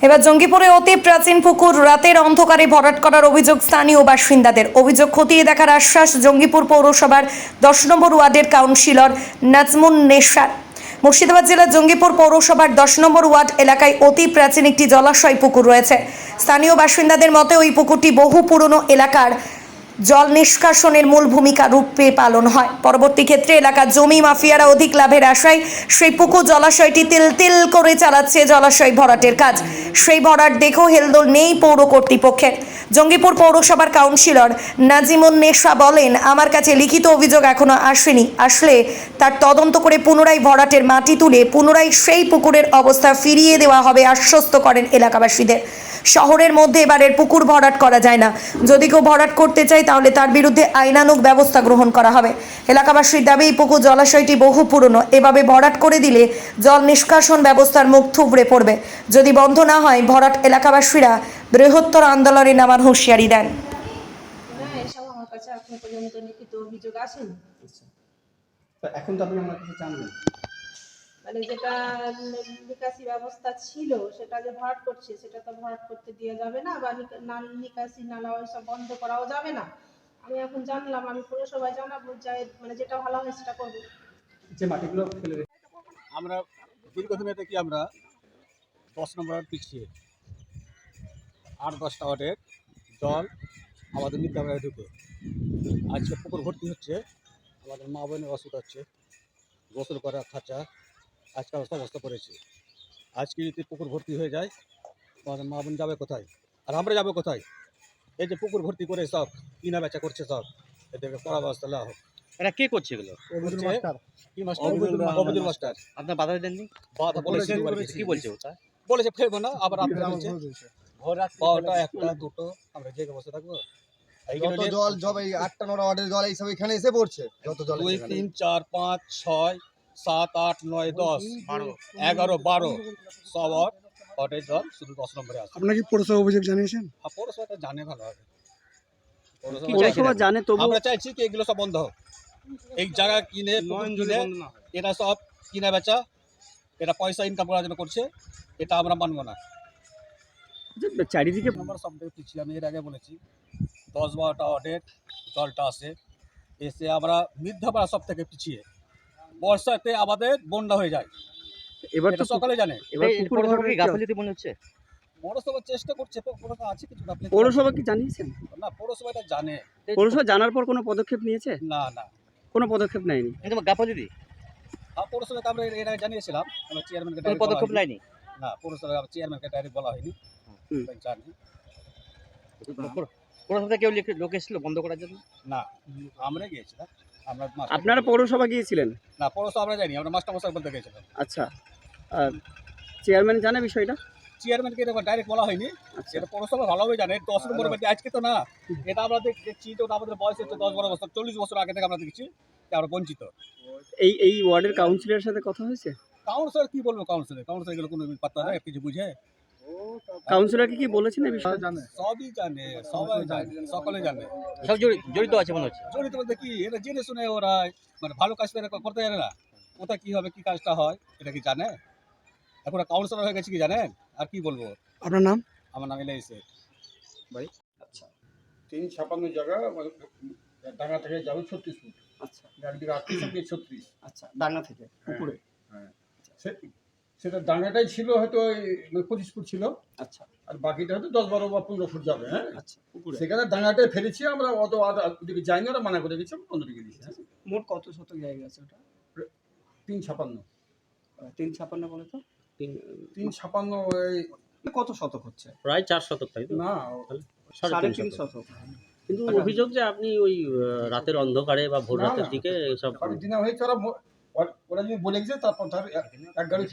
এবার জঙ্গিপুরে অতি প্রাচীন পুকুর রাতের অন্ধকারে ভরাট করার অভিযোগ স্থানীয় বাসিন্দাদের। অভিযোগ খতিয়ে দেখার আশ্বাস জঙ্গিপুর পৌরসভার 10 নম্বর ওয়ার্ডের কাউন্সিলর নাজমুন নেশার। মুর্শিদাবাদ জেলার জঙ্গিপুর পৌরসভার 10 নম্বর ওয়ার্ড এলাকায় অতি প্রাচীন একটি জলাশয় পুকুর রয়েছে। স্থানীয় বাসিন্দাদের মতে ওই পুকুরটি বহু পুরনো এলাকার জল নিষ্কাশনের মূল ভূমিকা রূপে পালন হয়। পরবর্তী ক্ষেত্রে এলাকার জমি মাফিয়ারা অধিক লাভের আশায় সেই পুকুর জলাশয়টি তিল তিল করে চালাচ্ছে জলাশয় ভরাটের কাজ। সেই ভরাট দেখেও হেলদোল নেই পৌর কর্তৃপক্ষের। জঙ্গিপুর পৌরসভার কাউন্সিলর নাজিমুন নেশা বলেন, আমার কাছে লিখিত অভিযোগ এখনো আসেনি, আসলে তার তদন্ত করে পুনরায় ভরাটের মাটি তুলে পুনরায় সেই পুকুরের অবস্থা ফিরিয়ে দেওয়া হবে আশ্বস্ত করেন এলাকাবাসীদের। শহরের মধ্যে এবারের পুকুর ভরাট করা যায় না, যদি কেউ ভরাট করতে চায় তাহলে তার বিরুদ্ধে আইনানুগ ব্যবস্থা গ্রহণ করা হবে। এলাকাবাসীর দাবি এই পুকুর জলাশয়টি বহু পুরনো, এভাবে ভরাট করে দিলে জল নিষ্কাশন ব্যবস্থার মুখ থুবড়ে পড়বে। যদি বন্ধ না হয় ভরাট এলাকাবাসীরা বৃহত্তর আন্দোলনে নামার হুঁশিয়ারি দেন। এসব আমার কাছে এখন পর্যন্ত লিখিত অভিযোগ আসেনি। এখন তো আপনি আমার কাছে জানবেন মানে যেটা নিকাশি ব্যবস্থা ছিল সেটা যে ভরাট করছে সেটা তো ভরাট করতে দেওয়া যাবে না, বা নিকাশি নালা ওইসব বন্ধ করাও যাবে না। আমি এখন জানলাম, আমি পুরসভায় জানাবো, মানে যেটা ভালো হয় সেটা করবো। যে মাটিগুলো ফেলে রেখে আমরা দীর্ঘদিন থেকে আমরা 10 নম্বর ওয়ার্ড পিছিয়ে 8-10টা ওয়ার্ডের জল আমাদের নিত্যামরা ঢুকে আজকে পুকুর ভর্তি হচ্ছে। আমাদের মা বোনের অসুবিধা হচ্ছে, গোসল করা খাঁচা আজকাল সমস্ত করেছে। আজকে যদি পুকুর ভর্তি হয়ে যায় আমাদের মা বোন যাবে কোথায়, আর আমরা যাবো কোথায়? এই যে পুকুর ভর্তি করে সব কিনা বেচা করছে, সব এদেরকে কড়া ব্যবস্থা নেওয়া হোক। এরা কে করছে এগুলো? অবুজুল মাস্টার আপনার বাধা দেননি? বাধা বলেছে, কি বলছে ওটা? বলেছে ফেলবো না, আবার আপনারা বলছে ভোর রাত 12টা 1টা 2টো আমরা যে বসে থাকবো। যত জল সব এই 8টা 9টা ওয়ার্ডের জল এই সব এখানে এসে পড়ছে। যত জল 2 3 4 5 6 7 8 9 10 11 12 সব ওয়ার্ডের জল শুধু 10 নম্বরে আছে। আপনারা কি পৌরসভা অভিযোগ জানিয়েছেন? পৌরসভাটা জানে ভালো হবে। পৌরসভা জানে, তবু আমরা চাইছি কি এগুলো সব বন্ধ হোক। এই জায়গা কিনে এরা সব কিনা বেচা, এরা পয়সা ইনকাম করার জন্য করছে, এটা আমরা মানবো না। চারিদিকে নম্বর সব থেকে পিছিয়ে আমি এর আগে বলেছি 10-12টা ওয়ার্ডের জলটা আসে এসে আমরা মিথ্যাপাড়া সব থেকে পিছিয়ে বর্ষাতে আমাদের বন্যা হয়ে যায়। এবার তো এটা সকালে জানে। এবার পুকুর ভরাট কি গাফিলতি মনে হচ্ছে? পৌরসভা চেষ্টা করছে, পৌরসভা আছে কিছু গাফিলতি। পৌরসভা কি জানিয়েছেন? না, পৌরসভা এটা জানে। পৌরসভা জানার পর কোনো পদক্ষেপ নিয়েছে? না না, কোনো পদক্ষেপ নেয়নি। একদম গাফিলতি, পৌরসভাকে আমরা এর আগে জানিয়েছিলাম, আমরা চেয়ারম্যানকে কোনো পদক্ষেপ নেয়নি। না, পৌরসভা চেয়ারম্যানকে ডাইরেক্ট বলা হয়নি, জানি পৌরসভা থেকে কেউ লোক এসেছিল বন্ধ করার জন্য? না, আমরা গিয়েছিলাম। আমরা আপনারা পৌরসভা গিয়েছিলেন? না, পৌরসভা আমরা যাইনি, আমরা মাস্টার মশাই বলতে গিয়েছিলাম। আচ্ছা, চেয়ারম্যান জানে বিষয়টা? চেয়ারম্যানকে এটা ডাইরেক্ট বলা হয়নি, এটা পৌরসভা ভালোভাবে জানে। 10 নম্বর বাড়ি আজকে তো না, এটা আমরা দেখছি তো আমাদের বয়স হচ্ছে 10-12 বছর, 40 বছর আগে থেকে আমরা দেখছি যে আমরা বঞ্চিত। এই ওয়ার্ডের কাউন্সিলরের সাথে কথা হয়েছে? কাউন্সিলর কি বলবো? কাউন্সিলর এগুলো কোনো পাত্তা না, কিছু বুঝে। কাউন্সিলরকে কি বলেছেন এই বিষয়ে? সবই জানে, সবাই জানে, সকলে জানে। সব জড়িত আছে মনে হচ্ছে। জড়িত বলতে কি, এটা জেনে শুনে ওরা মানে ভালো কাজ করতে জানে না, কোথায় কি হবে কি কাজটা হয় এটা কি জানে? এখন কাউন্সিলর হয়ে গেছে কি জানেন? আর কি বলবো। আপনার নাম? আমার নাম এলাইছে ভাই। আচ্ছা, 356 জায়গা ডাঙ্গা থেকে যাবে 36 ফুট। আচ্ছা, একদিকে 38 36। আচ্ছা, ডাঙ্গা থেকে পুকুরে? হ্যাঁ, সেটা ডাঙ্গাটাই ছিল হয়তো 25 ফুট ছিল। আচ্ছা, আর বাকিটা হয়তো 10 12 বা 15 ফুট যাবে। হ্যাঁ, আচ্ছা, পুকুরে সেখানে ডাঙ্গাটাই ফেলেছি আমরা, অত ওদিকে যাইনি, ওরা মানা করে গেছি, অন্যদিকে দিয়েছি। মোট কত শতক জায়গা আছে ওটা? 356। 356 বলে তো? 356 কত শতক হচ্ছে? প্রায় 4 শতক, তাই তো? না, 3.5 শতক। কিন্তু অভিযোগ যে আপনি ওই রাতের অন্ধকারে বা ভোর রাতের দিকে এসব দিনে হয়েছে, ওরা যদি বলে গেছে তারপর এক গাড়ি